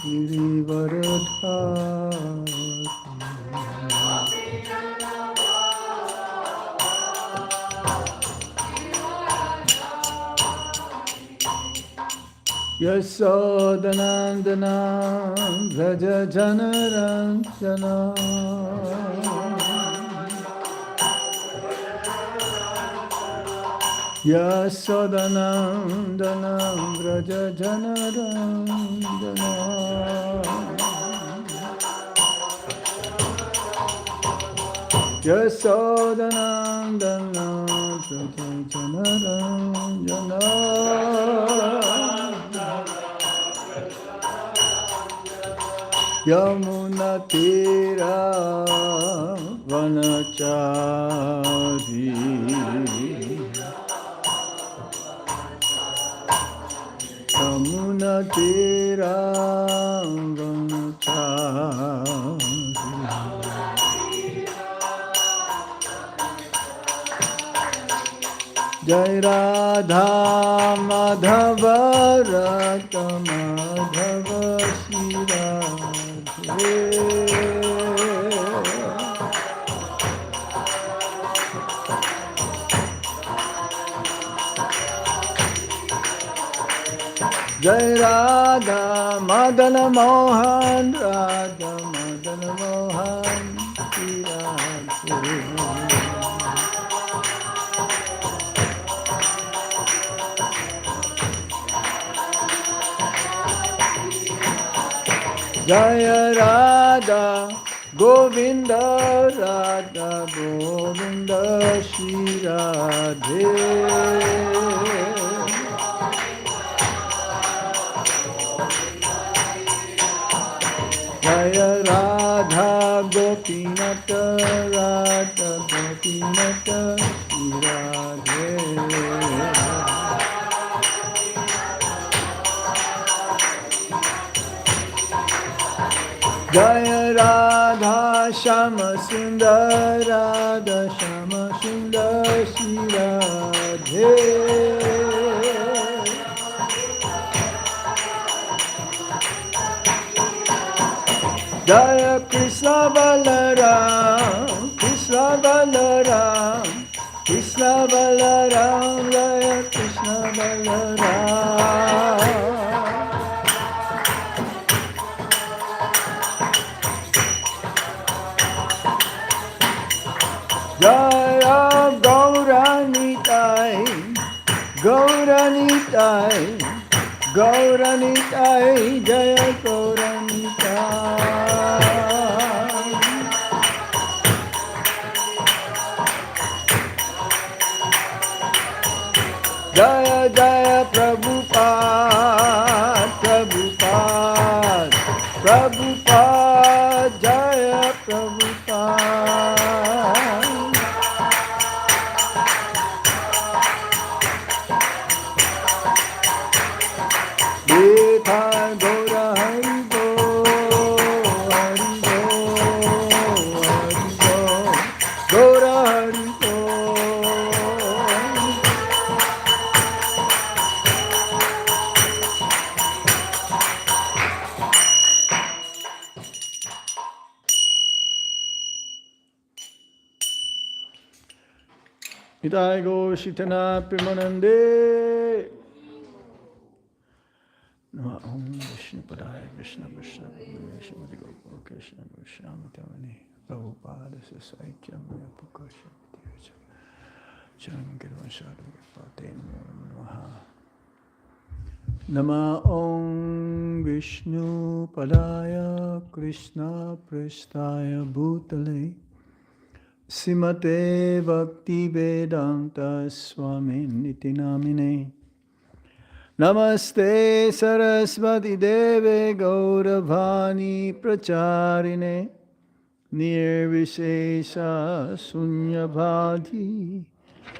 Girivaradhari Yasodanandana Vraja Janaranjana Yasodanandana Vraja Janaranjana Yasodanandana Vraja Janaranjana Yamuna Tira Vanachari Yamuna Tira Vanachari Jai Radha Madhava Rata Madhava Shira Jai Radha Madana Mohan Radha Madana Mohan Jaya Radha Govinda Radha Govinda Shri Radhe Jaya Radha Gopinata Radha Gopinata Shri Radhe Jaya Radha Shama Sundar Radha Shama Sundar Shri Radhe Jaya Krishna Balaram Krishna Balaram Krishna Balaram Jaya Krishna Balaram Jaya Gauranitai, Gauranitai, Gauranitai, Jaya Gauranitai. Jaya Jaya Prabhupada, Prabhupada, Prabhupada, Jaya Prabhupada. Nitai Gaur Shitana Primanande. Om Vishnu Padaya Krishna Krishna Shrimad Gopal Krishna Goswami Tamani Prabhupada Sasaikya Maya Pukasha Charangiran Sadhu Pate Namaha Nama Om Vishnu Padaya Krishna Prasthaya Bhutale Srimate Bhakti Vedanta Swami Niti Namine Namaste Saraswati Deve Gauravani Pracharine Nirvishesha Sunyabhati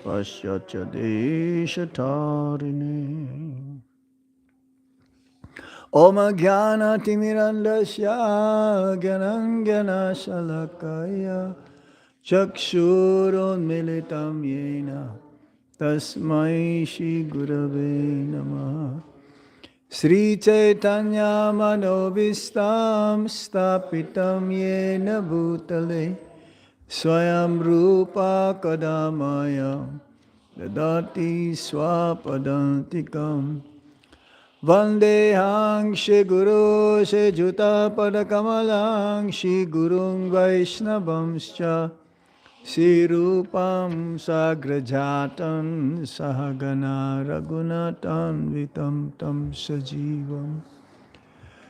Pasyatya Deshatarine Om Jnana Timirandasya Gyanangana Shalakaya Chakshurun Militam Yena Tasmai Shri Gurave Namaha Sri Chaitanya Manobhistam Stapitam Yena Bhutale Swayam Rupa Kadamaya Dadati Swapadantikam Vandehang Shri Guru Shri Juta Padakamalang Shri Gurung Vaishnavamscha Shri Rupam Sagrajatam Sahagana Raghunatan Vitam Tam Sajivam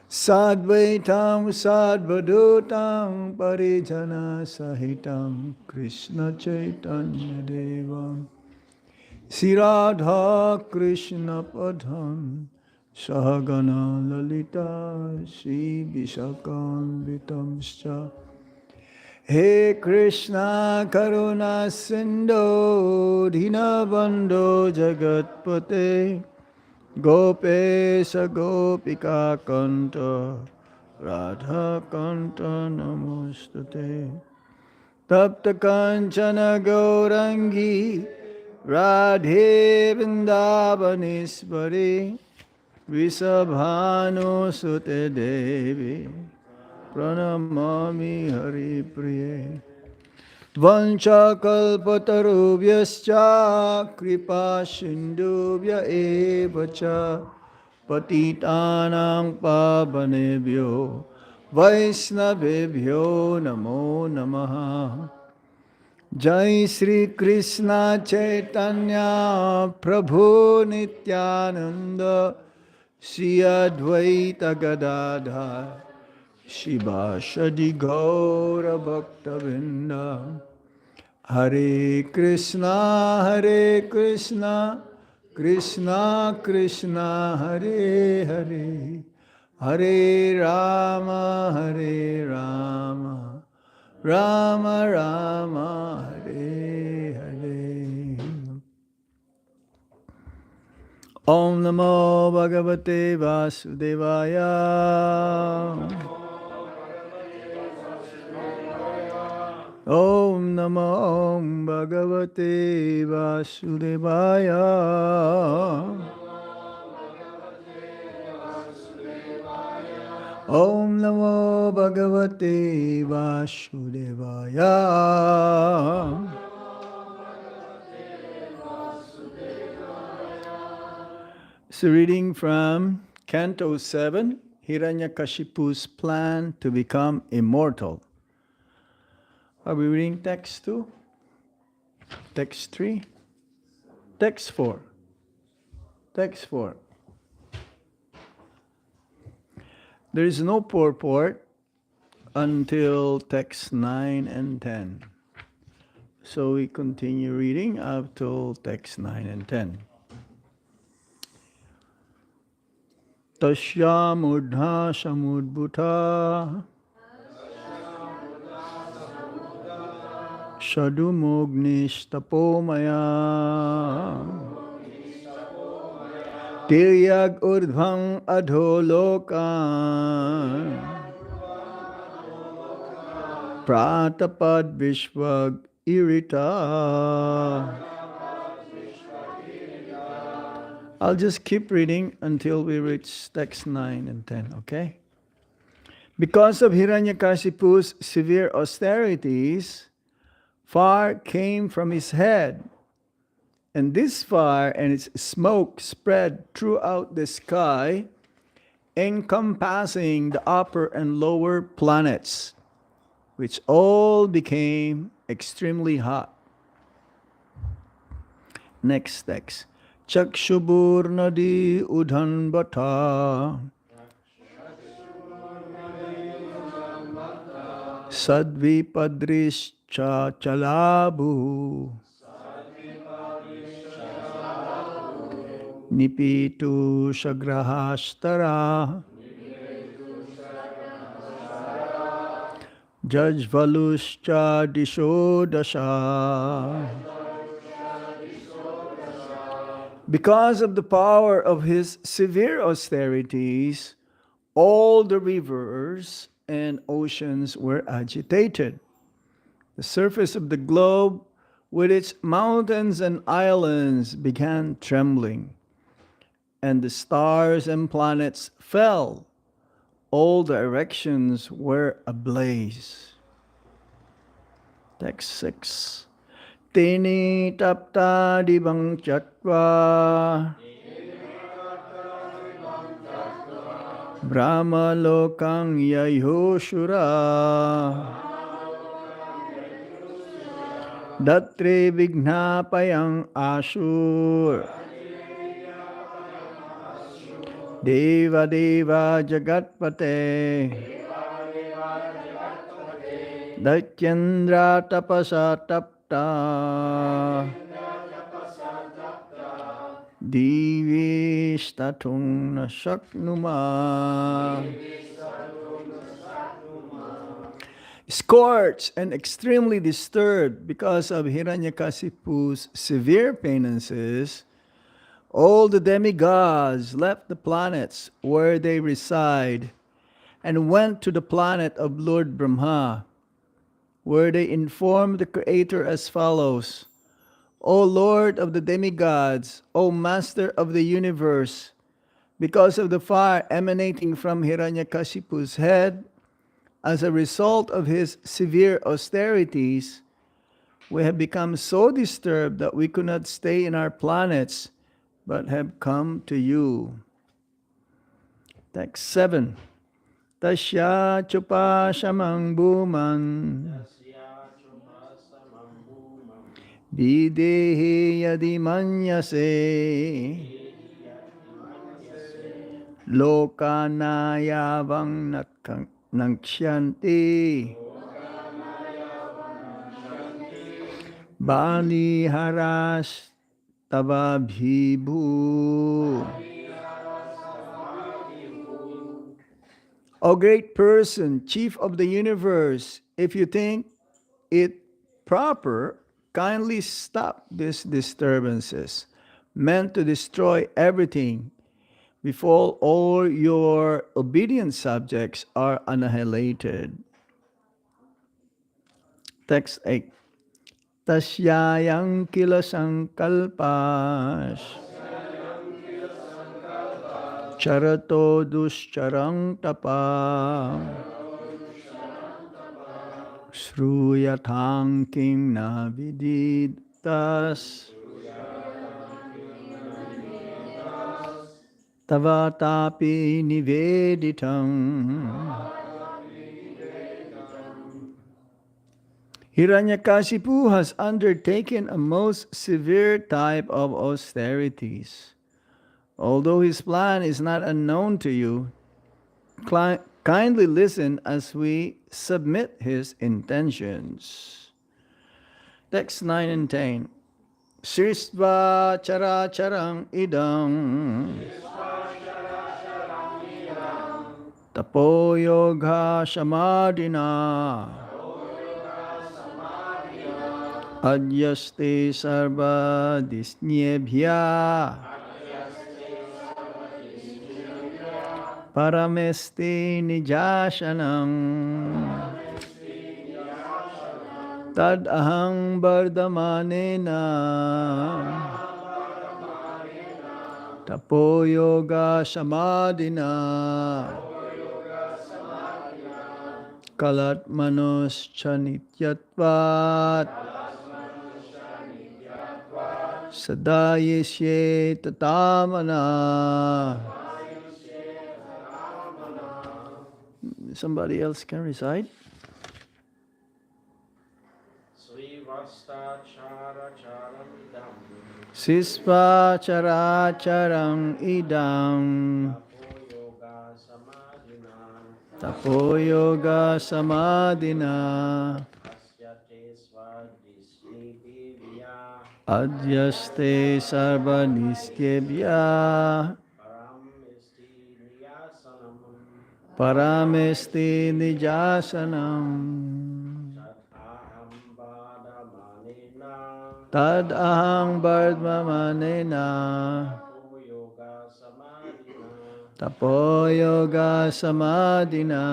Sadvaitam Sadvadutam Parijana Sahitam Krishna Chaitanya Devam Shri Radha Krishna Padham Sahagana Lalita Shri Vishakam Vitamscha He Krishna Karuna Sindhu Dinabandho Jagatpate Gopesha Gopika Kanta Radha Kanta Namustate Tapta Kanchana Gaurangi Radhe Vrindavaneshwari Vrisabhanu Sute Devi Pranamami Hari Priye Vancha kalpatarubhyascha kripa sindhubhya evacha patitanang pavanebhyo vaisnavebhyo namo namaha Jai Sri Krishna Chaitanya Prabhu Nityananda Shri Advaita Gadadhar Shivashadi Gaura Bhakta Vrinda Hare Krishna Krishna Krishna Hare Hare Hare Rama Rama Rama Hare Hare Om Namo Bhagavate Vasudevaya Om Namo Bhagavate Vasudevaya Om Namo Bhagavate Vasudevaya So reading from Canto 7, Hiranyakashipu's plan to become immortal. Are we reading text 2? Text 3? Text 4. Text 4. There is no purport until text 9 and 10. So we continue reading up till text 9 and 10. Tasya mudha samudbhuta Shadumognishtapomaya Tiryag urdhvam adholokan Pratapad vishwag irita I'll just keep reading until we reach text 9 and 10, okay? Because of Hiranyakashipu's severe austerities, fire came from his head, and this fire and its smoke spread throughout the sky, encompassing the upper and lower planets, which all became extremely hot. Next text. Chakshubur nadi udhanbata Sadvipadrischa chalabu Nipitu shagrahastara Jajvaluscha dishodasha Because of the power of his severe austerities, all the rivers and oceans were agitated. The surface of the globe, with its mountains and islands, began trembling. and the stars and planets fell. All directions were ablaze. Text 6. Tini tapta dibang chatva Brahma lokang yayoshura Datre vignapayang asur Deva deva jagatpate Datyendra tapasa tapta Divistatung na shaknuma. Scorched and extremely disturbed because of Hiranyakasipu's severe penances, all the demigods left the planets where they reside and went to the planet of Lord Brahma, where they informed the Creator as follows: O Lord of the demigods, O Master of the universe, because of the fire emanating from Hiranyakashipu's head, as a result of his severe austerities, we have become so disturbed that we could not stay in our planets, but have come to you. Text 7. Tasya chupa shamang bhuman videhi yadi manyase lokanayavang naksyanti bani haras tavabhibhu. O great person, chief of the universe, if you think it proper, kindly stop these disturbances meant to destroy everything before all your obedient subjects are annihilated. Text 8. Tasyayang kila sankalpas charato duscharang tapa sruyathang king naviditas tavatapi niveditam. Hiranyakashipu has undertaken a most severe type of austerities. Although his plan is not unknown to you, kindly listen as we submit his intentions. Text 9 and 10. Srisva chara charang idam tapo yoga samadhina adyaste sarva disnyebhya paramesti nijashanam tad ahang vardhamanena tapo yoga samadhina kalatmanos chanityatvat sadayesye tatamana. Somebody else can recite. Sisva chara charang idam tapo yoga samadhina adyaste sarva niskebhya paramesti nijasanam tad ahang vardhamanena tapo yoga samadhina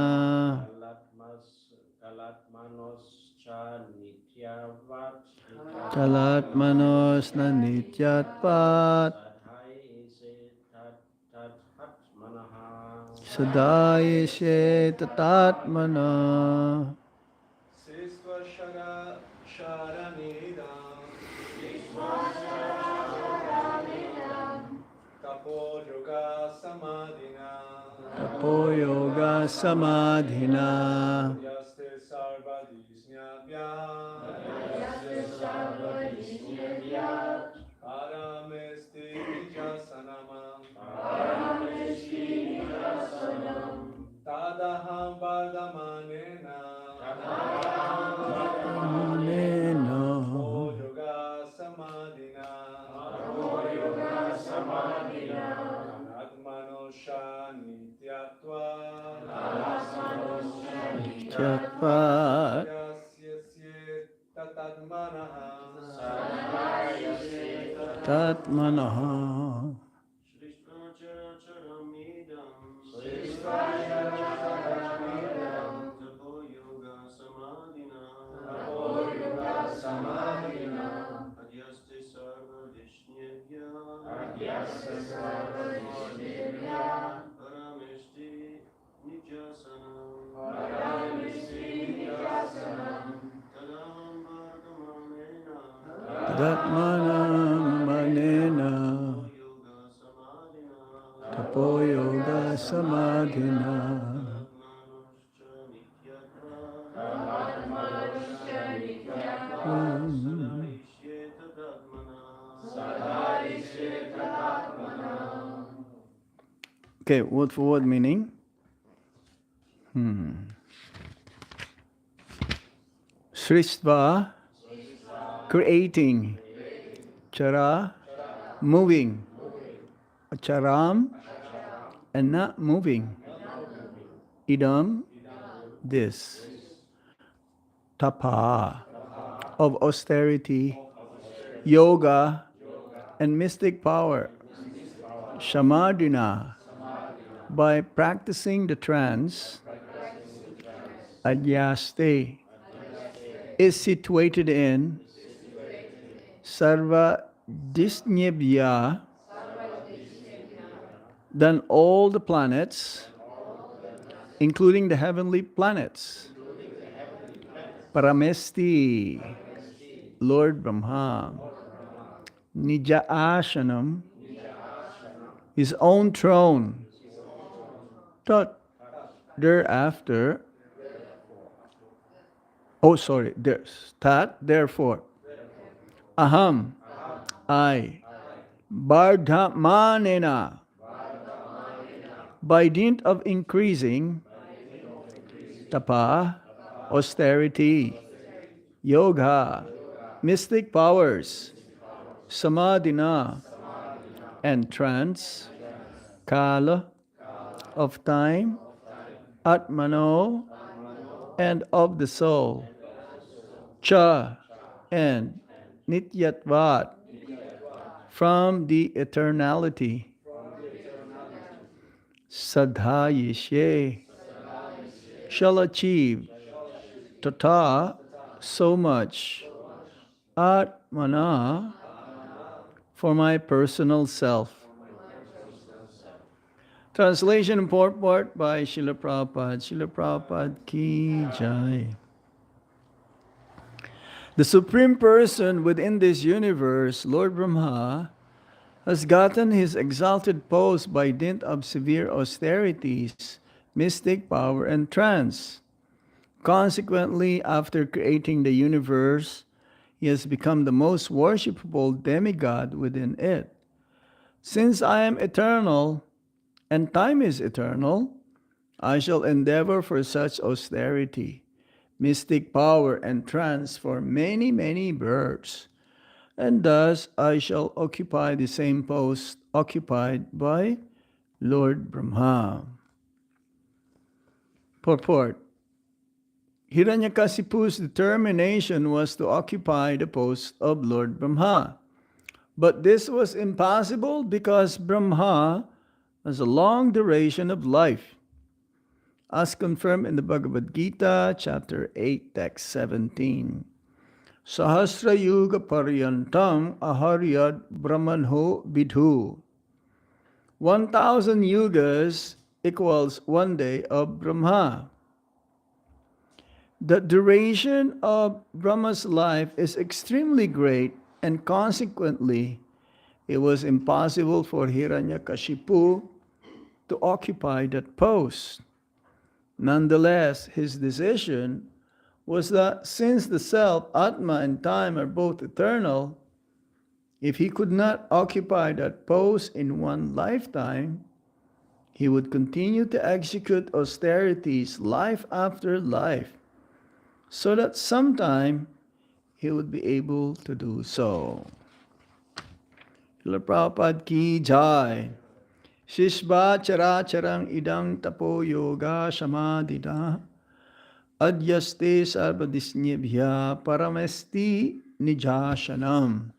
kalatmanos na nityatpat Sadayeshe tatatmana. Tapo yoga samadhina. Tapo yoga samadhina. Yaste sarvadisnyavya. Paramesti nijasanama. Tadaham vardamanena. Manena. Tapo yoga samadhina. Atmanosha nityatva. Jatvat. Yasyasye tatadmanaha. Tatmanaha. Tatmanam manena. Tapo yoga samadhina. Okay, word for word meaning. Sristva, creating. Chara, moving. Charam, and not moving. Idam, this. Tapa, of austerity. Yoga, and mystic power. Shamadina, by practicing the trance. Adhyaste, is situated in Sarva Disnyabhya, than all the planets, including the heavenly planets. Paramesti, Lord Brahma. Nija Ashanam, his own throne. Tat, thereafter. Oh, sorry, there's. Tat, therefore. Aham, I. Bardhamanena, by dint of increasing. Tapa, austerity. Yoga, mystic powers. Samadhina, and trance. Kala, of time. Atmano, and of the soul. Cha, and Nityatvat, from the eternality. Sadhayishe, shall achieve. Tata, so much. Atmana, for my personal self. Translation and purport by Srila Prabhupada. Srila Prabhupada ki jai. The Supreme Person within this universe, Lord Brahma, has gotten his exalted post by dint of severe austerities, mystic power, and trance. Consequently, after creating the universe, he has become the most worshipable demigod within it. Since I am eternal, and time is eternal, I shall endeavor for such austerity, mystic power, and trance for many, many births. And thus I shall occupy the same post occupied by Lord Brahma. Purport. Hiranyakasipu's determination was to occupy the post of Lord Brahma. But this was impossible because Brahma has a long duration of life, as confirmed in the Bhagavad Gita, chapter 8, text 17. Sahasra Yuga Paryantam Aharyad Brahmanho Vidhu. 1,000 yugas equals 1 day of Brahma. The duration of Brahma's life is extremely great, and consequently, it was impossible for Hiranyakashipu to occupy that post. Nonetheless, his decision was that since the self, Atma, and time are both eternal, if he could not occupy that post in one lifetime, he would continue to execute austerities life after life, so that sometime he would be able to do so. Srila Prabhupada ki jai. Shishva chara charang idang tapo yoga samadhina adyaste sarvadisnyebhya paramesti nijashanam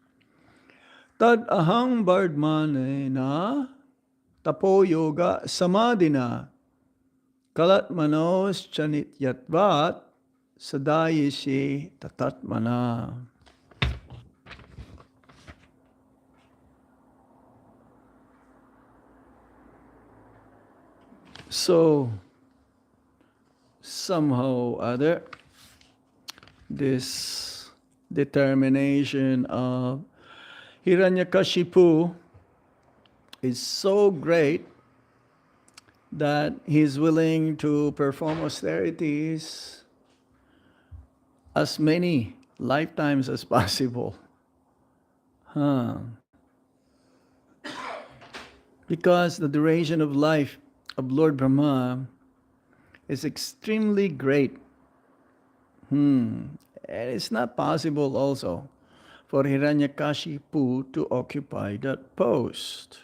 tad aham bardmanena tapo yoga samadhina kalat manos chanityatvat sadayeshe tatatmana. So, somehow or other, this determination of Hiranyakashipu is so great that he's willing to perform austerities as many lifetimes as possible. Because the duration of life of Lord Brahma is extremely great. And it's not possible also for Hiranyakashipu to occupy that post.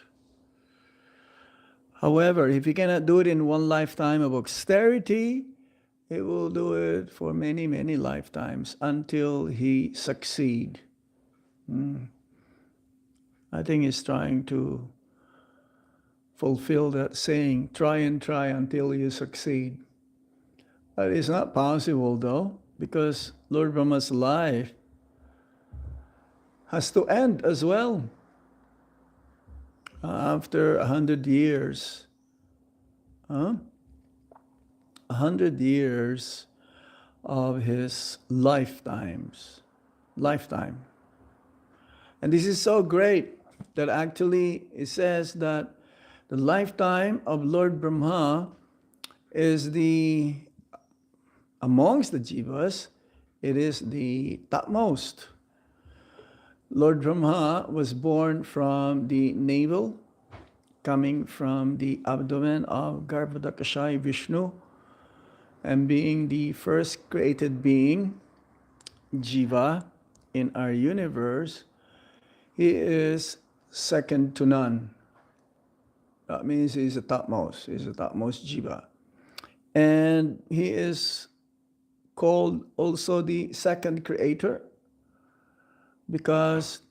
However, if he cannot do it in one lifetime of austerity, he will do it for many, many lifetimes until he succeed. I think he's trying to fulfill that saying, try and try until you succeed. But it's not possible though, because Lord Brahma's life has to end as well. After 100 years, 100 years of his lifetime. And this is so great that actually it says that the lifetime of Lord Brahma is amongst the jivas, it is the topmost. Lord Brahma was born from the navel, coming from the abdomen of Garbhodakashayi Vishnu, and being the first created being, jiva, in our universe, he is second to none. That means he's the topmost. He's the topmost jiva. And he is called also the second creator, because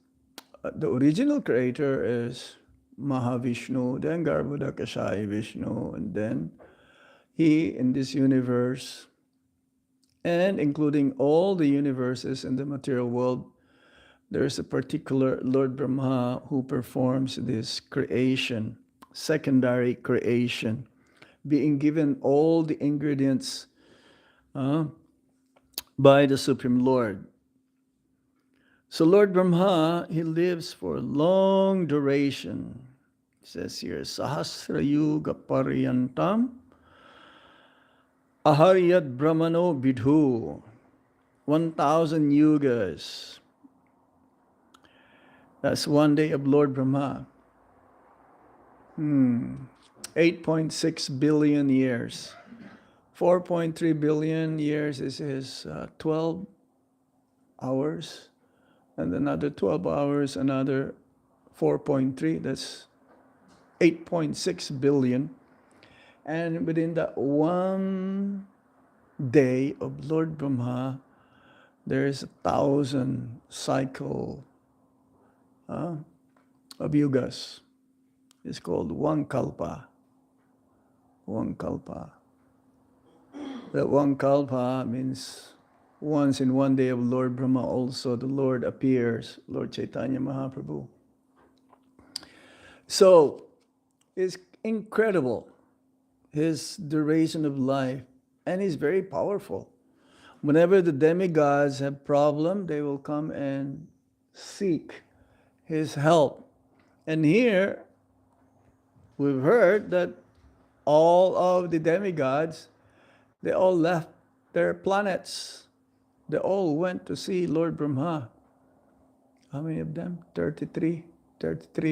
the original creator is Mahavishnu, then Garbhodakashayi Vishnu, and then he in this universe, and including all the universes in the material world, there is a particular Lord Brahma who performs this creation, secondary creation, being given all the ingredients by the Supreme Lord. So Lord Brahma, he lives for a long duration. It says here, Sahasra Yuga Paryantam Aharyat Brahmano Bidhu. 1,000 yugas. That's 1 day of Lord Brahma. 8.6 billion years. 4.3 billion years is his 12 hours. And another 12 hours, another 4.3. That's 8.6 billion. And within that 1 day of Lord Brahma, there is 1,000 cycle of yugas. It's called one kalpa. One kalpa. That one kalpa means once in 1 day of Lord Brahma also the Lord appears, Lord Chaitanya Mahaprabhu. So it's incredible. his duration of life, and he's very powerful. Whenever the demigods have problem, they will come and seek his help. And here, we've heard that all of the demigods, they all left their planets. They all went to see Lord Brahma. How many of them? 33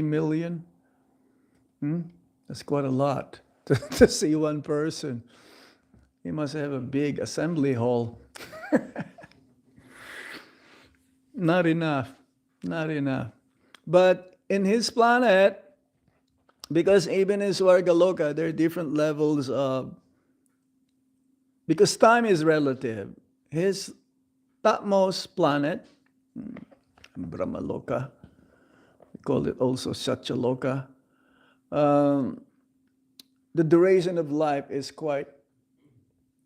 million. That's quite a lot to see one person. He must have a big assembly hall. Not enough. But in his planet, because even in Swargaloka, there are different levels of, because time is relative. His topmost planet, Brahmaloka, we call it also Satyaloka, the duration of life is quite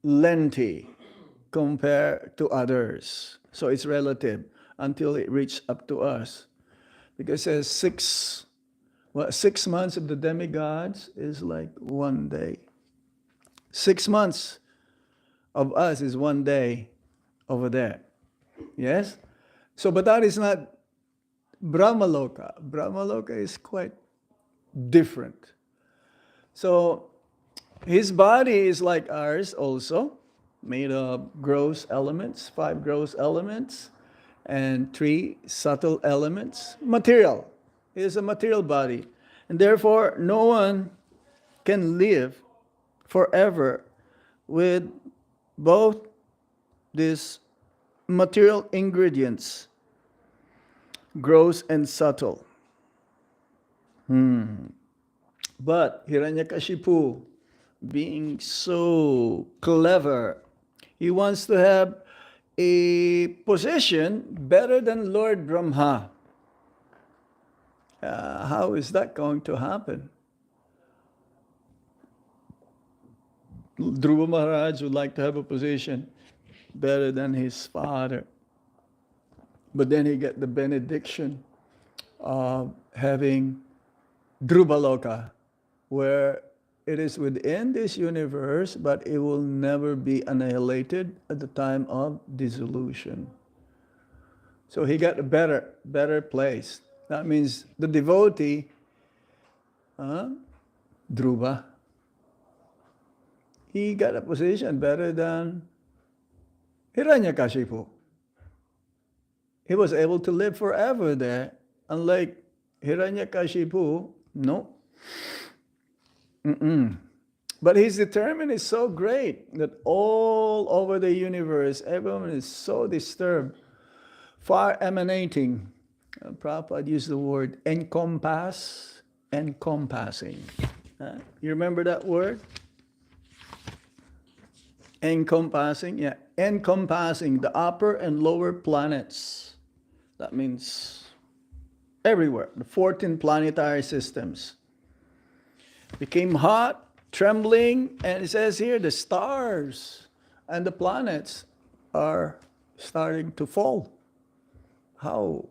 lengthy compared to others. So it's relative until it reaches up to us. Because it says 6 months of the demigods is like 1 day. 6 months of us is 1 day over there. Yes? So, but that is not Brahmaloka. Brahmaloka is quite different. So, his body is like ours also, made of gross elements, 5 gross elements, and 3 subtle elements. Material. It is a material body. And therefore, no one can live forever with both these material ingredients, gross and subtle. But Hiranyakashipu, being so clever, he wants to have a position better than Lord Brahma. How is that going to happen? Dhruva Maharaj would like to have a position better than his father. But then he got the benediction of having Dhruvaloka, where it is within this universe, but it will never be annihilated at the time of dissolution. So he got a better place. That means the devotee, Dhruva, he got a position better than Hiranyakashipu. He was able to live forever there, unlike Hiranyakashipu, no. But his determination is so great that all over the universe, everyone is so disturbed, far emanating. Prabhupada used the word encompassing. You remember that word? Encompassing, yeah. Encompassing the upper and lower planets. That means everywhere, the 14 planetary systems. Became hot, trembling, and it says here the stars and the planets are starting to fall. How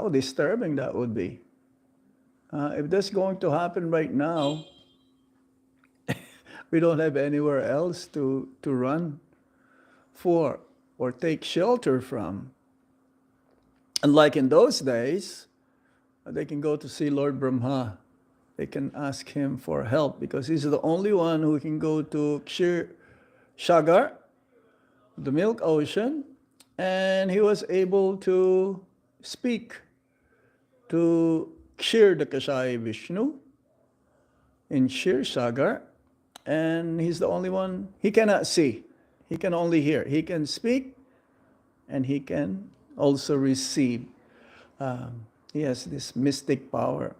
disturbing that would be. If that's going to happen right now, we don't have anywhere else to run for or take shelter from. Unlike in those days, they can go to see Lord Brahma. They can ask him for help because he's the only one who can go to Kshir Sagar, the milk ocean, and he was able to speak to Kshir Dakashai Vishnu in Kshir Sagar, and he's the only one. He cannot see, he can only hear. He can speak, and he can also receive. He has this mystic power.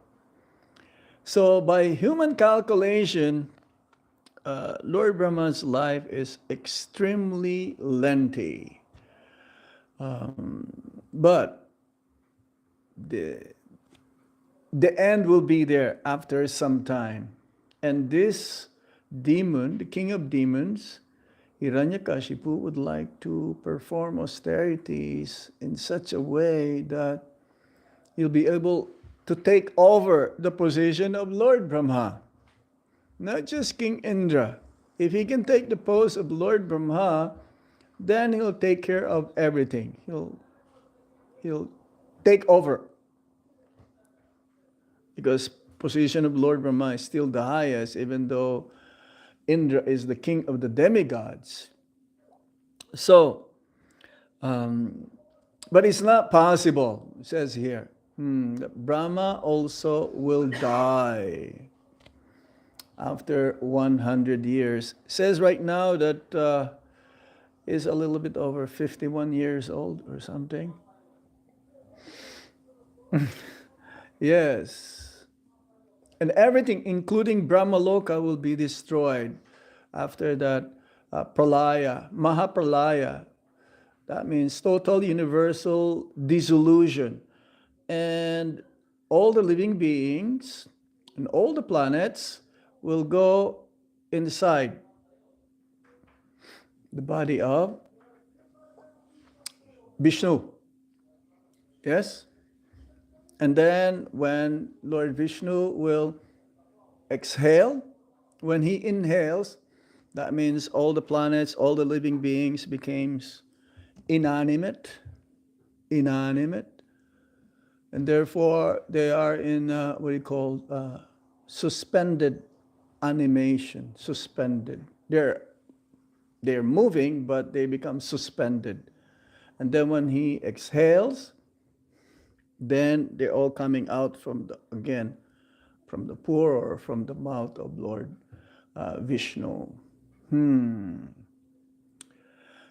So by human calculation, Lord Brahma's life is extremely lengthy. But the end will be there after some time. And this demon, the king of demons, Hiranyakashipu, would like to perform austerities in such a way that he'll be able to take over the position of Lord Brahma. not just King Indra. If he can take the post of Lord Brahma, then he'll take care of everything. He'll take over. Because position of Lord Brahma is still the highest, even though Indra is the king of the demigods. So, but it's not possible, it says here. That Brahma also will die after 100 years. It says right now that is a little bit over 51 years old or something. Yes. And everything, including Brahmaloka, will be destroyed after that pralaya, Mahapralaya. That means total universal dissolution. And all the living beings and all the planets will go inside the body of Vishnu. Yes? And then when Lord Vishnu will exhale, when he inhales, that means all the planets, all the living beings becomes inanimate, and therefore they are in what you call suspended animation, suspended. They're moving, but they become suspended. And then when he exhales, then they're all coming out from the pore or from the mouth of Lord Vishnu.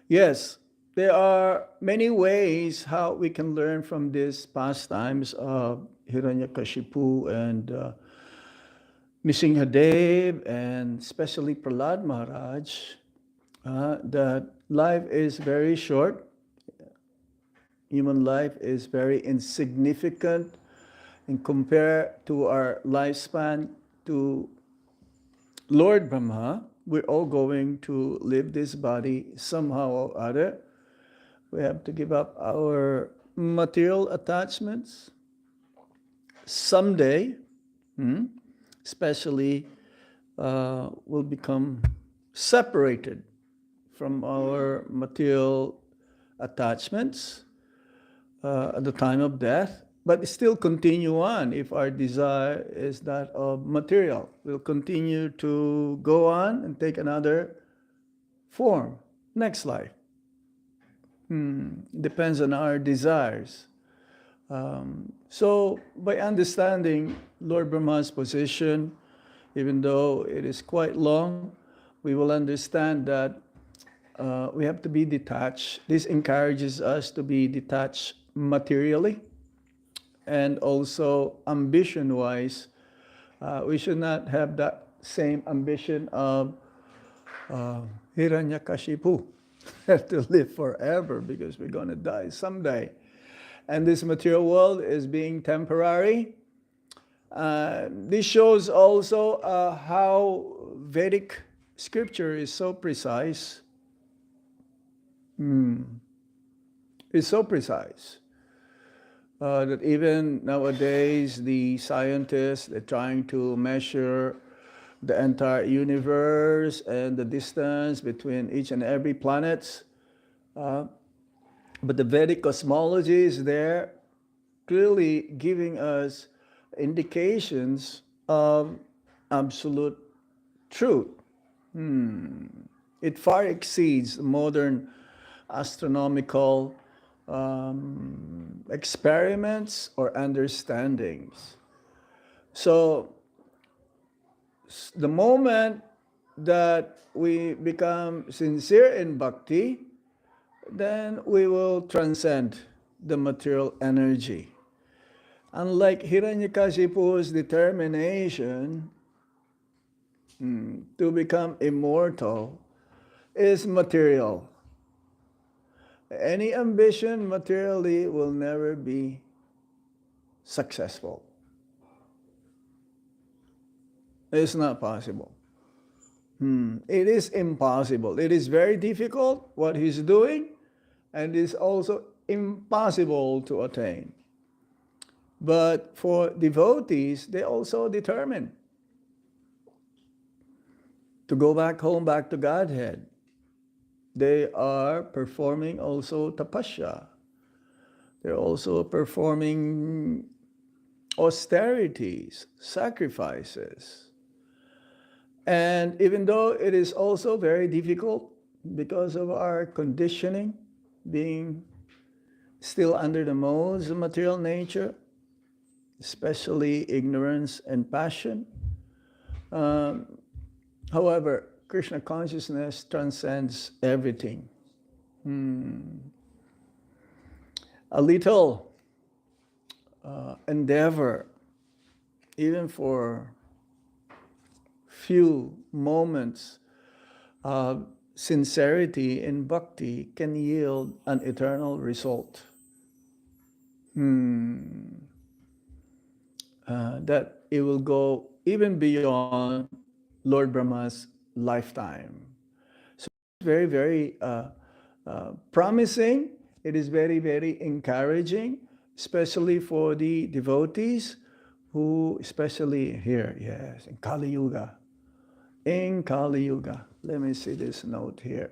Yes, there are many ways how we can learn from these pastimes of Hiranyakashipu and Nrsimhadev, and especially Prahlad Maharaj, that life is very short. Human life is very insignificant and compared to our lifespan to Lord Brahma. We're all going to leave this body somehow or other. We have to give up our material attachments someday, especially we'll become separated from our material attachments at the time of death, but still continue on if our desire is that of material. We'll continue to go on and take another form, next life. Depends on our desires. So by understanding Lord Brahma's position, even though it is quite long, we will understand that we have to be detached. This encourages us to be detached materially, and also ambition-wise, we should not have that same ambition of Hiranyakashipu, have to live forever because we're going to die someday. And this material world is being temporary. This shows also how Vedic scripture is so precise. It's so precise that even nowadays the scientists, they're trying to measure the entire universe and the distance between each and every planet. But the Vedic cosmology is there clearly giving us indications of absolute truth. It far exceeds modern astronomical experiments or understandings. So the moment that we become sincere in bhakti, then we will transcend the material energy. Unlike Hiranyakashipu's determination to become immortal is material. Any ambition materially will never be successful. It's not possible. It is impossible. It is very difficult what he's doing, and it's also impossible to attain. But for devotees, they also determine. to go back home, back to Godhead. They are performing also tapasya. They're also performing austerities, sacrifices. And even though it is also very difficult because of our conditioning, being still under the modes of material nature, especially ignorance and passion. However, Krishna consciousness transcends everything. A little endeavor, even for few moments of sincerity in bhakti, can yield an eternal result. That it will go even beyond Lord Brahma's lifetime. So it's very, very promising. It is very, very encouraging, especially for the devotees who, especially here, yes, in Kali Yuga. In Kali Yuga. Let me see this note here.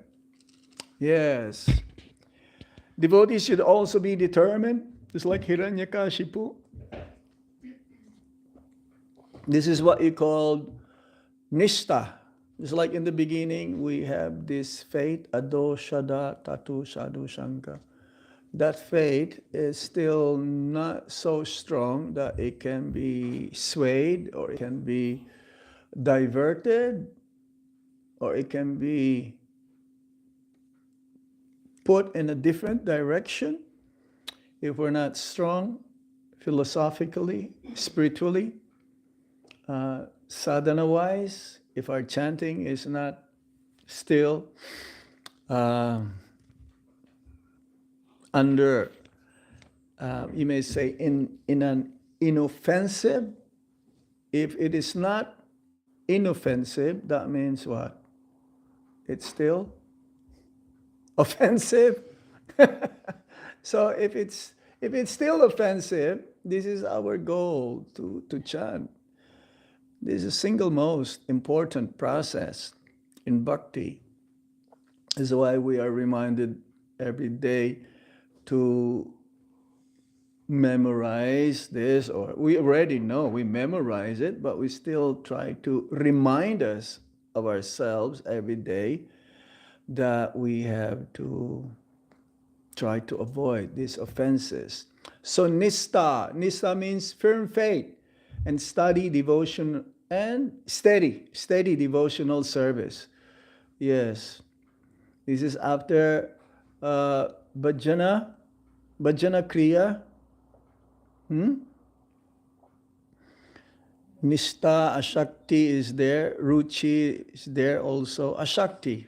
Yes. Devotees should also be determined, just like Hiranyakashipu. This is what you call nishta. Just like in the beginning, we have this faith, ado, shada, tatu, sadhu, shanka. That faith is still not so strong that it can be swayed, or it can be diverted, or it can be put in a different direction if we're not strong philosophically, spiritually, sadhana-wise, if our chanting is not still under, you may say, in an inoffensive. If it is not inoffensive, that means what? It's still offensive. So if it's still offensive, this is our goal to chant. This is the single most important process in bhakti. This is why we are reminded every day to memorize this, or we already know, we memorize it, but we still try to remind us of ourselves every day that we have to try to avoid these offenses. So nista means firm faith, and steady devotion, and steady devotional service. Yes, this is after bhajana kriya. Nista, Ashakti is there, Ruchi is there also, Ashakti,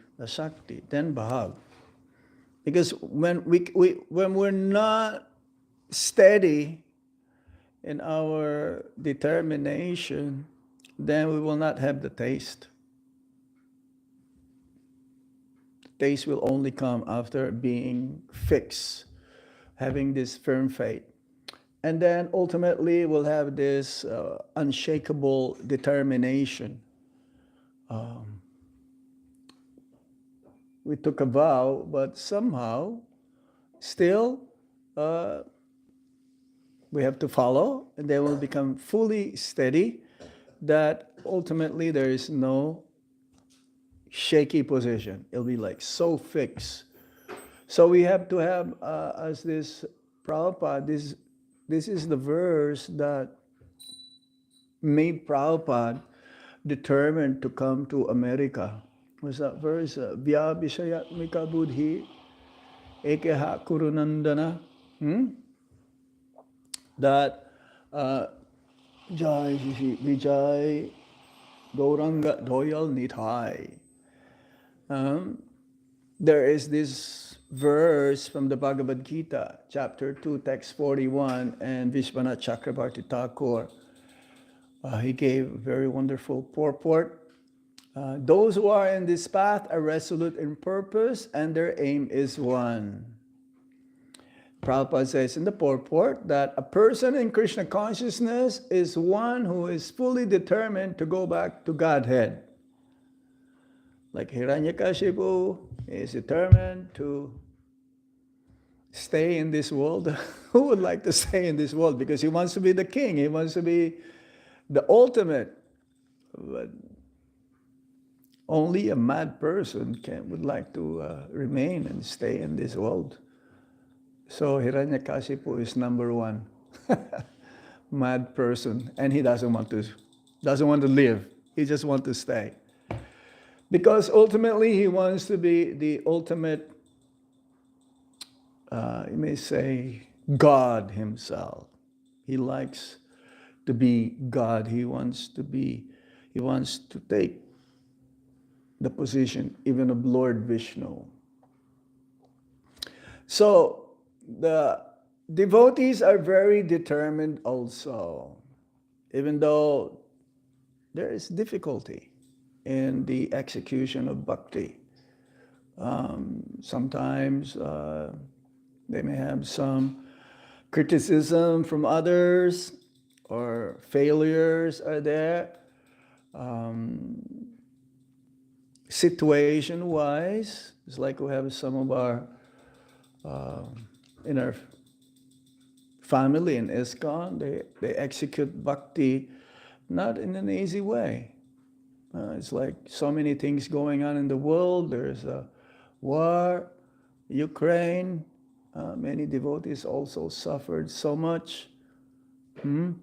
then Bhav. Because when we're not steady in our determination, then we will not have the taste. The taste will only come after being fixed, having this firm faith. And then ultimately we'll have this unshakable determination. We took a vow, but somehow still we have to follow, and they will become fully steady, that ultimately there is no shaky position. It'll be like so fixed. So we have to have, as this Prabhupada, this is the verse that made Prabhupada determined to come to America. What's that verse? Vya Vishayatmika Buddhi Ekeha Kurunandana. That Jai Vijay Gauranga Doyal Nithai. There is this verse from the Bhagavad Gita, chapter 2, text 41, and Vishwanath Chakrabarti Thakur, he gave a very wonderful purport. Those who are in this path are resolute in purpose, and their aim is one. Prabhupada says in the purport that a person in Krishna consciousness is one who is fully determined to go back to Godhead. Like Hiranyakashipu is determined to stay in this world. Who would like to stay in this world? Because he wants to be the king. He wants to be the ultimate. But only a mad person would like to remain and stay in this world. So Hiranyakashipu is number one. Mad person. And he doesn't want to live. He just wants to stay. Because ultimately he wants to be the ultimate, you may say, God himself. He likes to be God. He wants to take the position even of Lord Vishnu. So the devotees are very determined also, even though there is difficulty in the execution of bhakti. Sometimes they may have some criticism from others, or failures are there. Situation-wise, it's like we have some of our, in our family in ISKCON, they execute bhakti not in an easy way. It's like so many things going on in the world. There's a war, Ukraine. Many devotees also suffered so much. And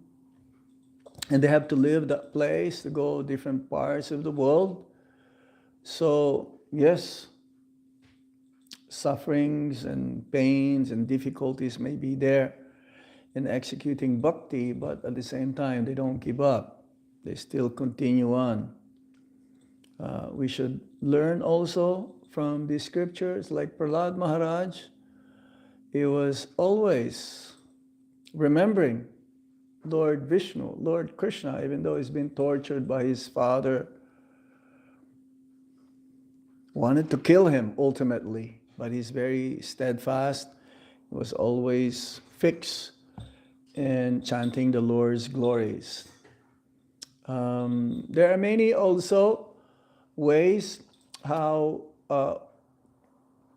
they have to leave that place to go different parts of the world. So, yes, sufferings and pains and difficulties may be there in executing bhakti, but at the same time, they don't give up. They still continue on. We should learn also from the scriptures, like Prahlad Maharaj. He was always remembering Lord Vishnu, Lord Krishna, even though he's been tortured by his father. Wanted to kill him ultimately, but he's very steadfast. He was always fixed in chanting the Lord's glories. There are many also ways how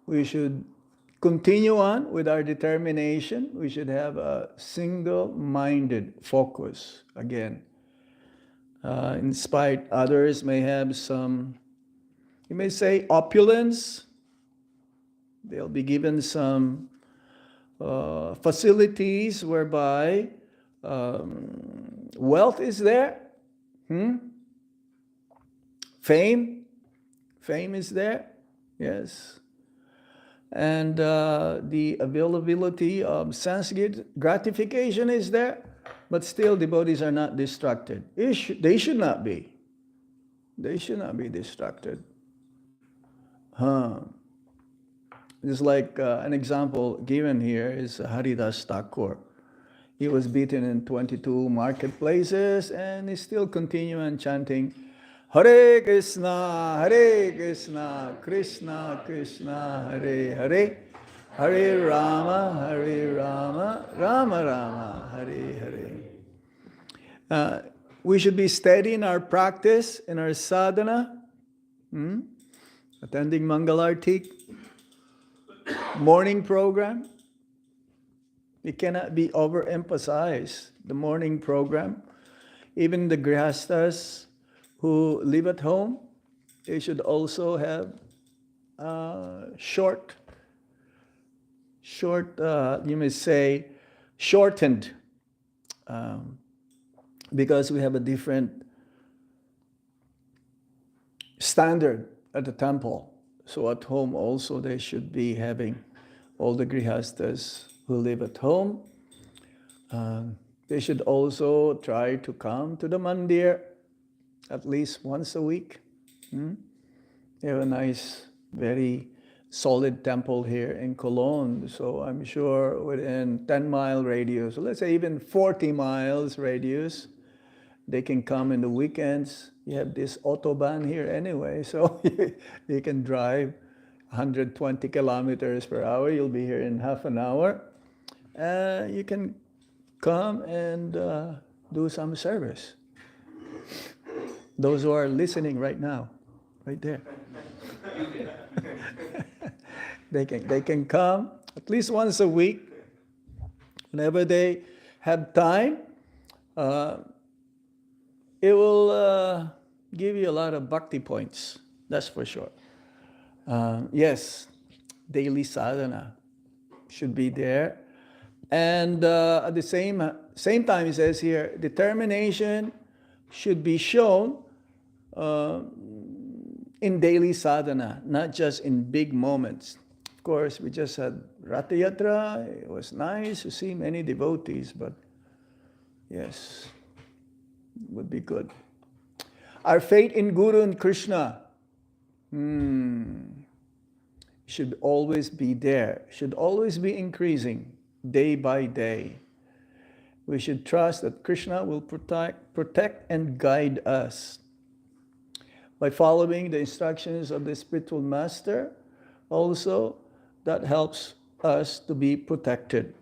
we should continue on with our determination. We should have a single-minded focus again. In spite others may have some, you may say, opulence. They'll be given some facilities whereby wealth is there. Fame is there, yes. And the availability of sense gratification is there, but still devotees are not distracted. They should not be. They should not be distracted. Just like an example given here is Haridas Thakur. He was beaten in 22 marketplaces and he still continued chanting, Hare Krishna, Krishna Krishna, Hare Hare, Hare Rama, Rama Rama, Hare Hare. We should be steady in our practice, in our sadhana, attending Mangalartik, morning program. It cannot be overemphasized, the morning program. Even the grihastas who live at home, they should also have short, you may say, shortened, because we have a different standard at the temple. So at home also they should be having all the grihastas who live at home. They should also try to come to the mandir at least once a week. They have a nice, very solid temple here in Cologne. So I'm sure within 10-mile radius, so let's say even 40 miles radius, they can come in the weekends. You have this autobahn here anyway, so you can drive 120 kilometers per hour. You'll be here in half an hour. You can come and do some service. Those who are listening right now, right there. They can come at least once a week, whenever they have time. It will give you a lot of bhakti points, that's for sure. Yes, daily sadhana should be there. And at the same time, it says here, determination should be shown in daily sadhana, not just in big moments. Of course, we just had Ratha Yatra. It was nice to see many devotees, but yes, would be good. Our faith in Guru and Krishna should always be there, should always be increasing day by day. We should trust that Krishna will protect and guide us. By following the instructions of the spiritual master, also, that helps us to be protected.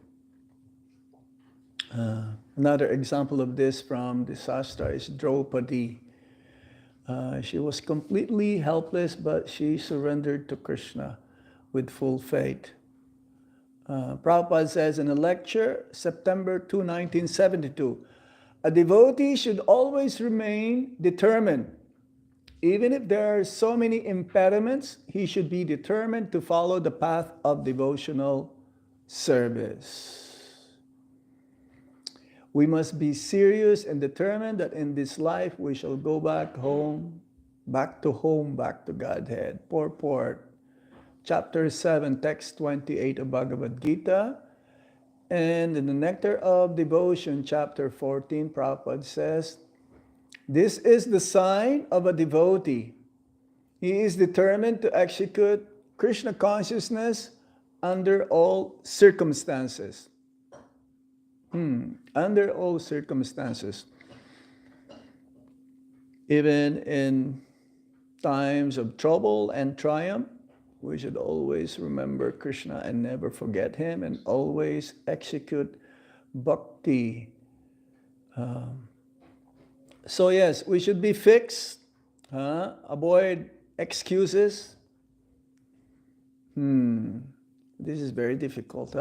Another example of this from the Shastra is Draupadi. She was completely helpless, but she surrendered to Krishna with full faith. Prabhupada says in a lecture, September 2, 1972, a devotee should always remain determined. Even if there are so many impediments, he should be determined to follow the path of devotional service. We must be serious and determined that in this life we shall go back home, back to Godhead. Purport, chapter 7, text 28 of Bhagavad Gita. And in the Nectar of Devotion, chapter 14, Prabhupada says, this is the sign of a devotee. He is determined to execute Krishna consciousness under all circumstances. Under all circumstances. Even in times of trouble and triumph, we should always remember Krishna and never forget him, and always execute bhakti. So yes, we should be fixed, avoid excuses. This is very difficult,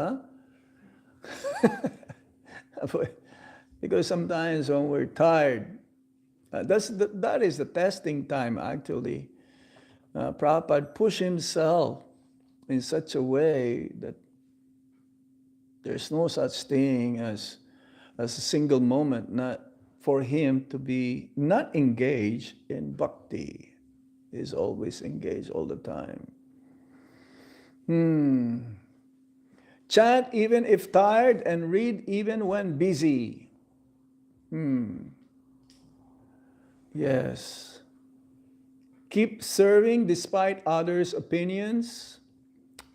because sometimes when we're tired, that is the testing time actually. Prabhupada pushed himself in such a way that there's no such thing as a single moment not for him to be not engaged in bhakti. He's always engaged all the time. Chant even if tired and read even when busy. Yes. Keep serving despite others' opinions.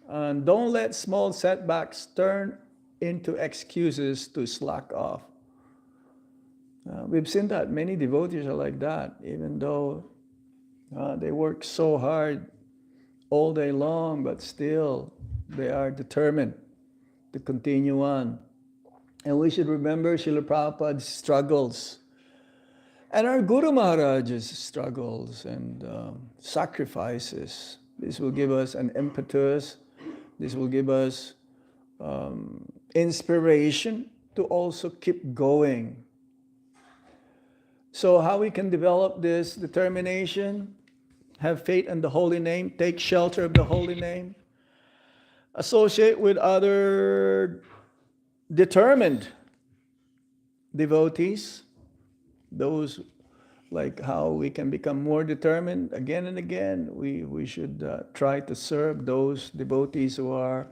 And don't let small setbacks turn into excuses to slack off. We've seen that many devotees are like that, even though they work so hard all day long, but still they are determined to continue on. And we should remember Srila Prabhupada's struggles and our Guru Maharaj's struggles and sacrifices. This will give us an impetus. This will give us inspiration to also keep going. So how we can develop this determination? Have faith in the holy name, take shelter of the holy name, associate with other determined devotees, those like how we can become more determined again and again. We should try to serve those devotees who are,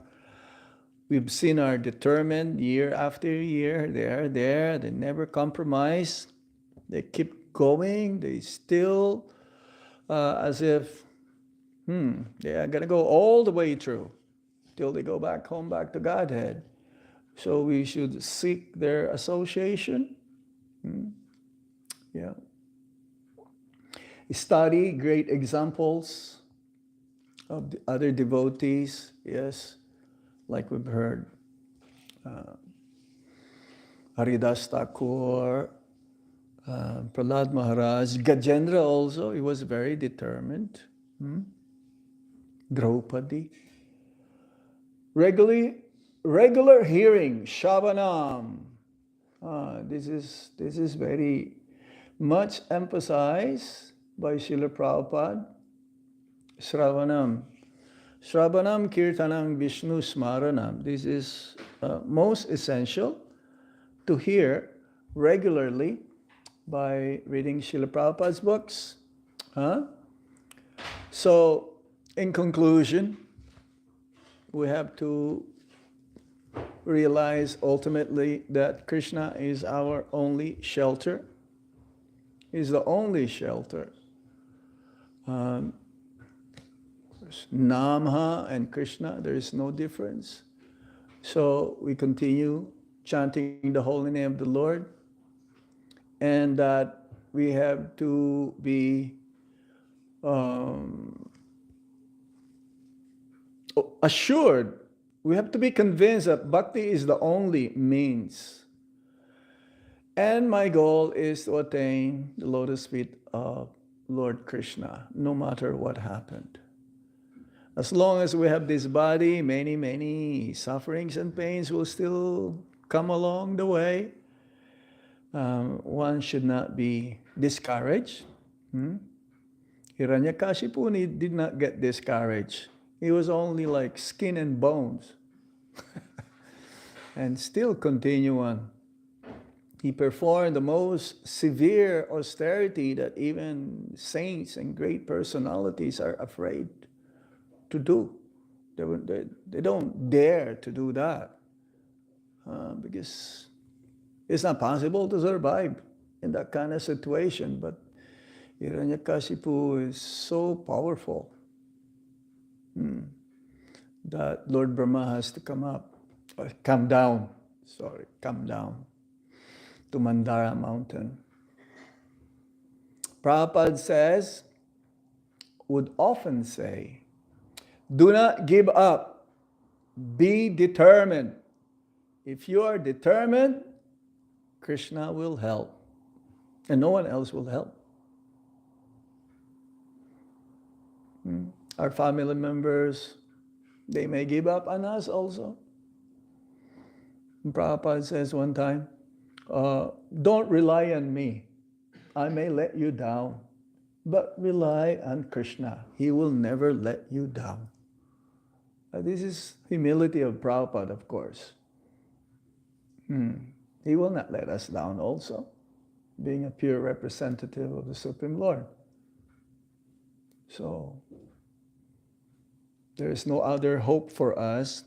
we've seen are determined year after year. They are there, they never compromise, they keep going, they still as if they are going to go all the way through till they go back home, back to Godhead. So we should seek their association. Yeah. Study great examples of the other devotees. Yes, like we've heard. Haridas Thakur, Prahlad Maharaj, Gajendra also, he was very determined. Draupadi. Regular hearing, Shravanam. This is very much emphasized by Srila Prabhupada. Shravanam. Shravanam Kirtanam Vishnu Smaranam. This is most essential to hear regularly by reading Srila Prabhupada's books. So, in conclusion, we have to realize ultimately that Krishna is our only shelter. He's the only shelter. Namha and Krishna, there is no difference. So we continue chanting the holy name of the Lord, and that we have to be assured, we have to be convinced that Bhakti is the only means. And my goal is to attain the lotus feet of Lord Krishna, no matter what happened. As long as we have this body, many sufferings and pains will still come along the way. One should not be discouraged. Hiranyakashipu did not get discouraged. He was only like skin and bones. And still continue on. He performed the most severe austerity that even saints and great personalities are afraid to do. They don't dare to do that because it's not possible to survive in that kind of situation. But Hiranyakashipu is so powerful that Lord Brahma has to come down to Mandara mountain. Prabhupada would often say, do not give up, be determined. If you are determined, Krishna will help, and no one else will help. Our family members, they may give up on us also. And Prabhupada says one time, don't rely on me. I may let you down, but rely on Krishna. He will never let you down. This is humility of Prabhupada, of course. He will not let us down also, being a pure representative of the Supreme Lord. So, there is no other hope for us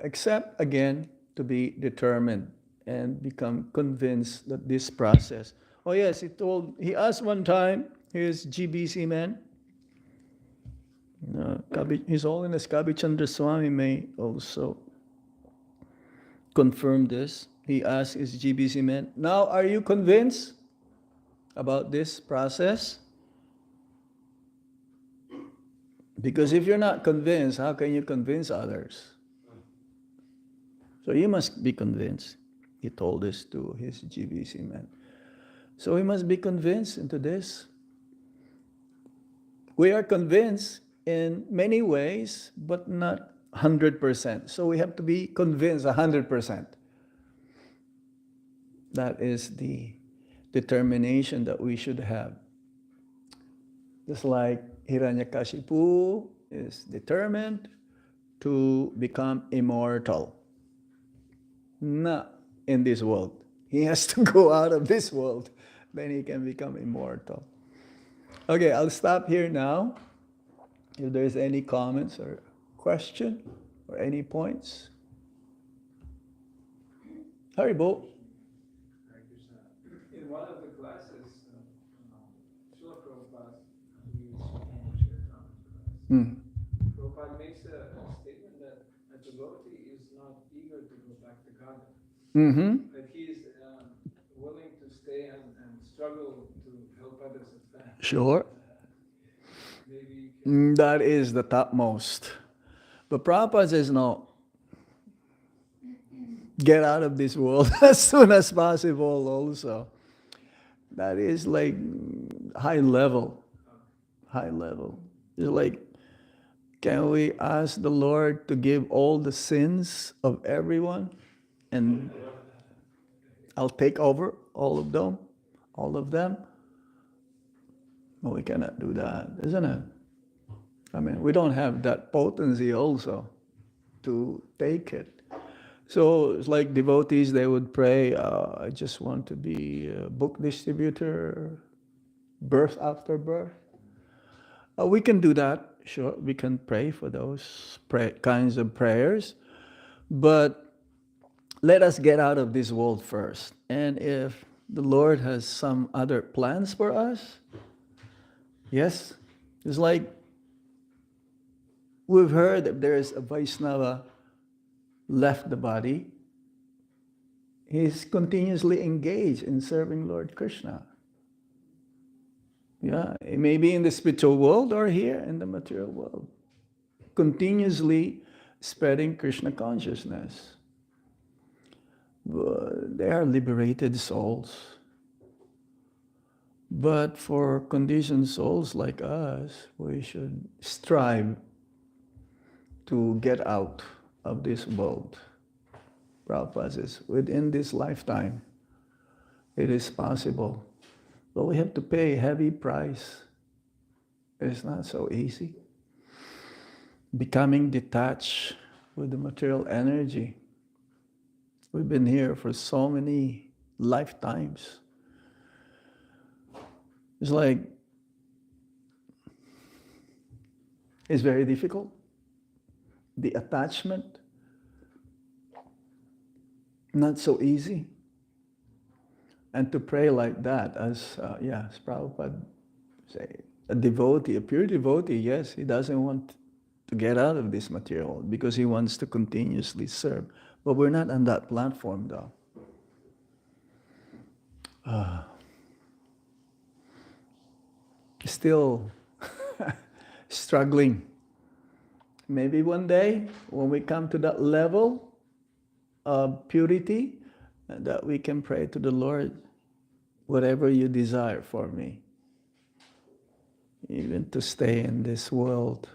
except, again, to be determined and become convinced that this process. Oh yes, he asked one time, his GBC man, His Holiness Kavi Chandra Swami may also confirm this. He asked his GBC man, now are you convinced about this process? Because if you're not convinced, how can you convince others? So you must be convinced. He told this to his GBC man. So we must be convinced into this. We are convinced in many ways, but not 100%. So we have to be convinced 100%. That is the determination that we should have. Just like Hiranyakashipu is determined to become immortal. Not in this world. He has to go out of this world. Then he can become immortal. Okay, I'll stop here now. If there's any comments or question or any points. Haribo. In one of the classes, Srila Prabhupada used Prabhupada makes a statement that a devotee is not eager to go back to God. That he's willing to stay and struggle to help others advance. Sure. That is the topmost. But Prabhupada says no. Get out of this world as soon as possible also. That is like high level. High level. It's like, can we ask the Lord to give all the sins of everyone? And I'll take over all of them? All of them? Well, we cannot do that, isn't it? I mean, we don't have that potency also to take it. So it's like devotees, they would pray, I just want to be a book distributor, birth after birth. We can do that, sure. We can pray for those kinds of prayers. But let us get out of this world first. And if the Lord has some other plans for us, yes, it's like we've heard that there is a Vaishnava left the body. He's continuously engaged in serving Lord Krishna. Yeah, it may be in the spiritual world or here in the material world. Continuously spreading Krishna consciousness. They are liberated souls. But for conditioned souls like us, we should strive to get out of this world. Prabhupada says, within this lifetime, it is possible. But we have to pay a heavy price. It's not so easy. Becoming detached with the material energy. We've been here for so many lifetimes. It's like, it's very difficult. The attachment, not so easy. And to pray like that, as Prabhupada say, a devotee, a pure devotee, yes, he doesn't want to get out of this material because he wants to continuously serve. But we're not on that platform though. Still struggling. Maybe one day when we come to that level of purity, that we can pray to the Lord, whatever you desire for me. Even to stay in this world,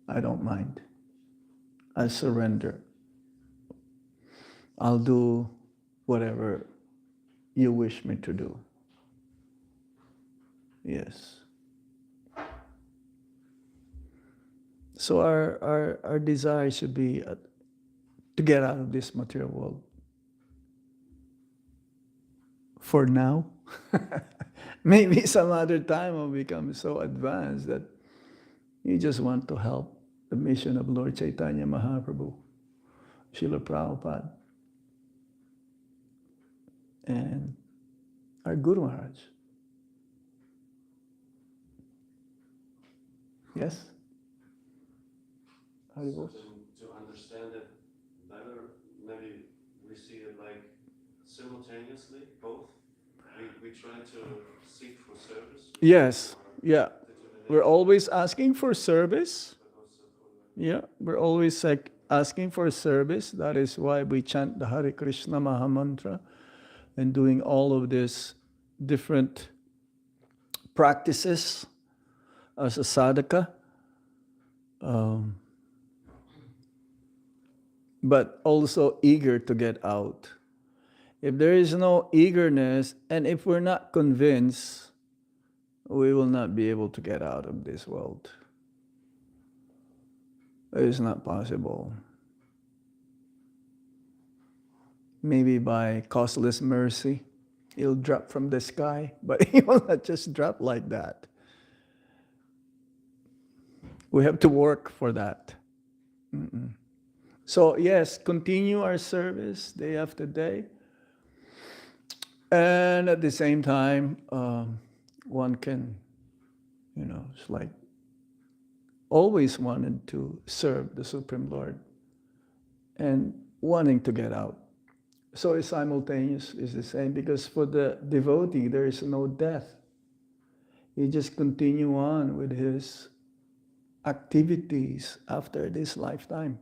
I don't mind. I surrender. I'll do whatever you wish me to do. Yes. So our desire should be to get out of this material world. For now. Maybe some other time will become so advanced that you just want to help the mission of Lord Chaitanya Mahaprabhu, Srila Prabhupada, and our Guru Maharaj. Yes? So to understand it better, maybe we see it like simultaneously, both. We try to seek for service. Yes, yeah. We're always asking for service. Yeah, we're always asking for service. That is why we chant the Hare Krishna Maha Mantra and doing all of these different practices as a sadhaka. But also eager to get out. If there is no eagerness, and if we're not convinced, we will not be able to get out of this world. It is not possible. Maybe by causeless mercy, he'll drop from the sky, but he will not just drop like that. We have to work for that. So yes, continue our service day after day. And at the same time, one can, it's like always wanted to serve the Supreme Lord and wanting to get out. So it's simultaneous, is the same, because for the devotee, there is no death. He just continue on with his activities after this lifetime.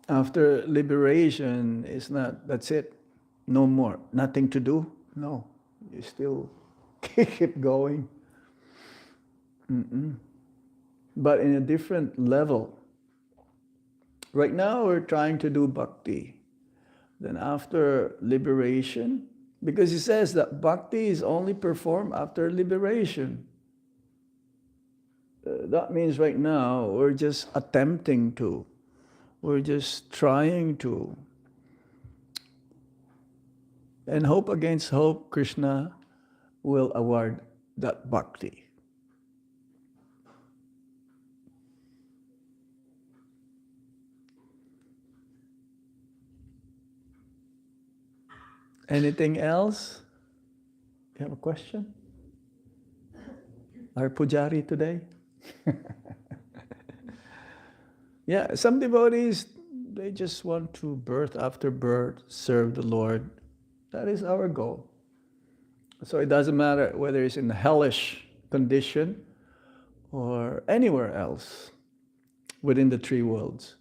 After liberation, it's not, that's it, no more, nothing to do. No, you still keep going. Mm-mm. But in a different level. Right now, we're trying to do bhakti. Then after liberation, because he says that bhakti is only performed after liberation. That means right now we're just attempting to, we're just trying to. And hope against hope, Krishna will award that bhakti. Anything else? You have a question? Our pujari today? Yeah, some devotees, they just want to birth after birth, serve the Lord. That is our goal. So it doesn't matter whether it's in a hellish condition or anywhere else within the three worlds.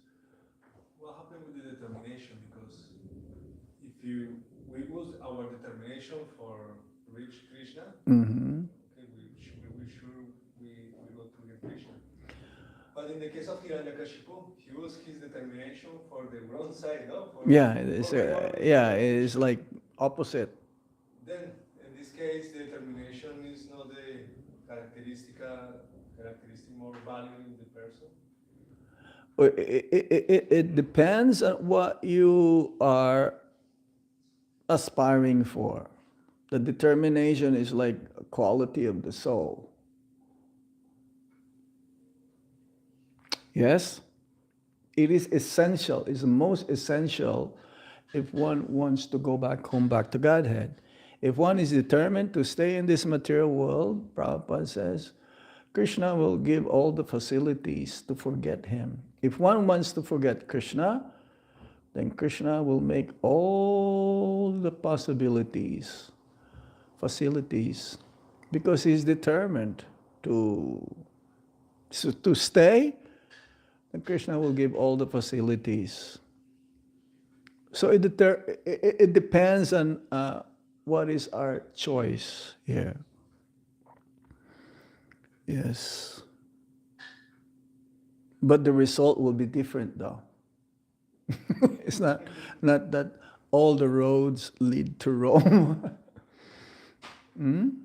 What happened with the determination? Because if we use our determination for reach Krishna, Mm-hmm. okay, we sure we go to get Krishna. But in the case of Hiranyakashipu, he used his determination for the wrong side, no? Yeah, it's like opposite. Then, in this case, the determination is not the characteristic more valuable in the person. It depends on what you are aspiring for. The determination is like a quality of the soul. Yes? It is essential, it's the most essential if one wants to go back home, back to Godhead. If one is determined to stay in this material world, Prabhupada says, Krishna will give all the facilities to forget him. If one wants to forget Krishna, then Krishna will make all the facilities, because he's determined to stay, then Krishna will give all the facilities. So it depends on what is our choice here. Yes. But the result will be different though. It's not that all the roads lead to Rome. Mm?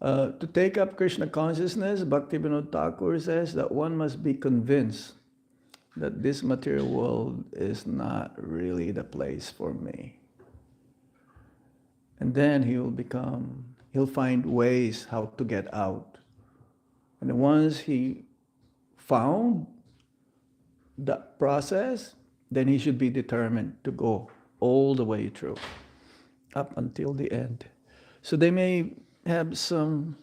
To take up Krishna consciousness, Bhaktivinoda Thakur says that one must be convinced that this material world is not really the place for me. And then he'll find ways how to get out. And once he found that process, then he should be determined to go all the way through, up until the end. So they may have some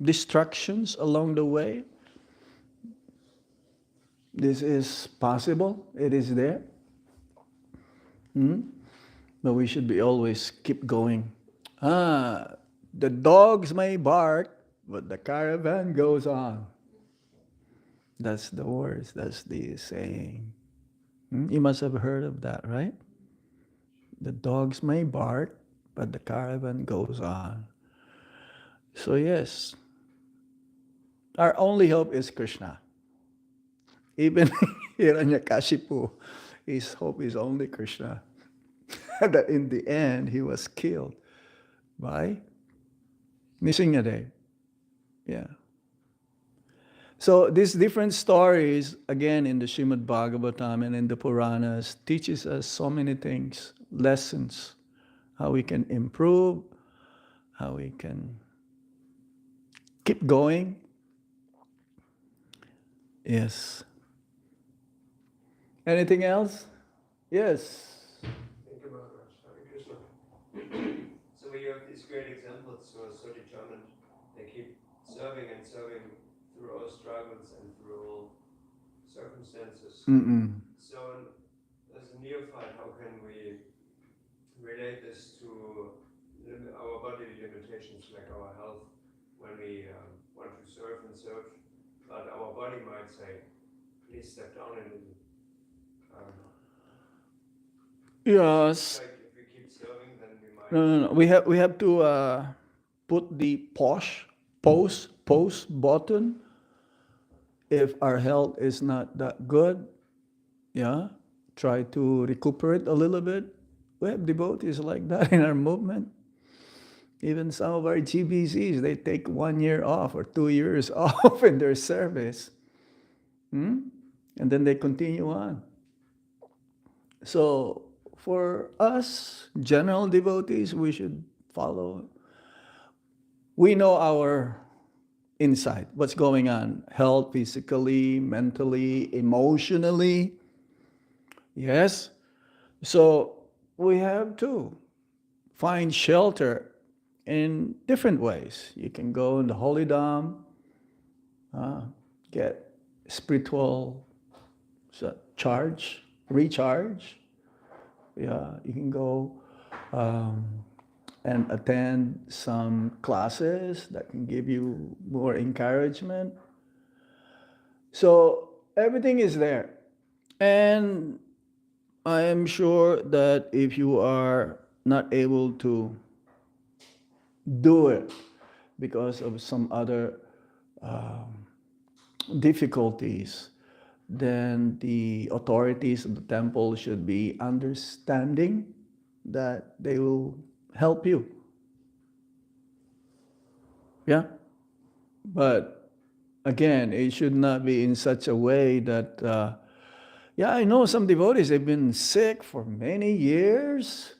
distractions along the way. This is possible, it is there. But we should be always keep going. The dogs may bark, but the caravan goes on. That's the words, that's the saying. You must have heard of that, right? The dogs may bark, but the caravan goes on. So yes, our only hope is Krishna. Even Hiranyakashipu, his hope is only Krishna. That in the end, he was killed by Nisingade. Yeah. So these different stories, again, in the Srimad Bhagavatam and in the Puranas, teaches us so many things, lessons, how we can improve, how we can keep going. Yes. Anything else? Yes. Thank you, Maharaj. Hare Krishna. So we have these great examples who are so determined. They keep serving and serving through all struggles and through all circumstances. So as a neophyte, how can we relate this to our bodily limitations, like our health, when we want to serve and serve, but our body might say, please step down a little. Yes. Like if we keep serving, then we might. No. We have to put the pause button if our health is not that good. Yeah. Try to recuperate a little bit. We have devotees like that in our movement. Even some of our GBCs, they take 1 year off or 2 years off in their service. And then they continue on. So for us, general devotees, we should follow. We know our inside, what's going on, health, physically, mentally, emotionally. Yes? So we have to find shelter in different ways. You can go in the Holy Dam, get spiritual recharge. Yeah, you can go and attend some classes that can give you more encouragement. So everything is there. And I am sure that if you are not able to do it because of some other difficulties, then the authorities of the temple should be understanding that they will help you. Yeah? But again, it should not be in such a way that, I know some devotees, they've been sick for many years,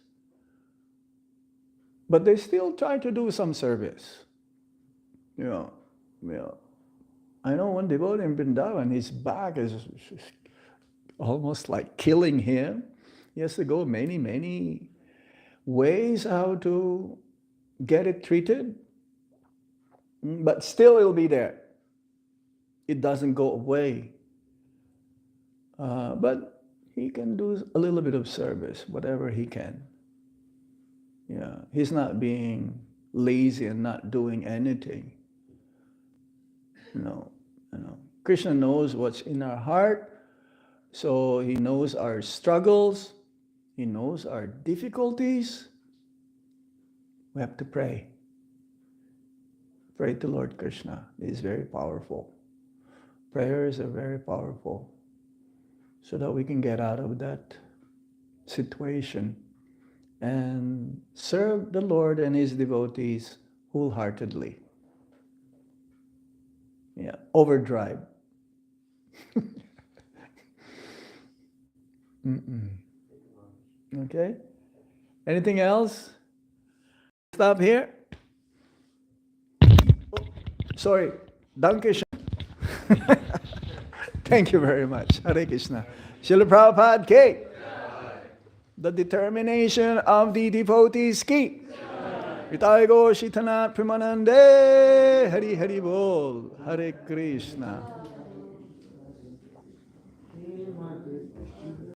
but they still try to do some service. I know one devotee in Vrindavan, his back is almost like killing him. He has to go many ways how to get it treated, but still it'll be there. It doesn't go away. But he can do a little bit of service, whatever he can. Yeah, he's not being lazy and not doing anything. No. Krishna knows what's in our heart, so he knows our struggles, he knows our difficulties. We have to pray. Pray to Lord Krishna. It is very powerful. Prayers are very powerful, so that we can get out of that situation and serve the Lord and His devotees wholeheartedly. Yeah, overdrive. Okay? Anything else? Stop here. Sorry. Danke schön. Thank you very much. Hare Krishna. Srila Prabhupada ki. The determination of the devotees ki. Vitai Go Shitanath Primanande. Hari Hari Bol. Hare Krishna.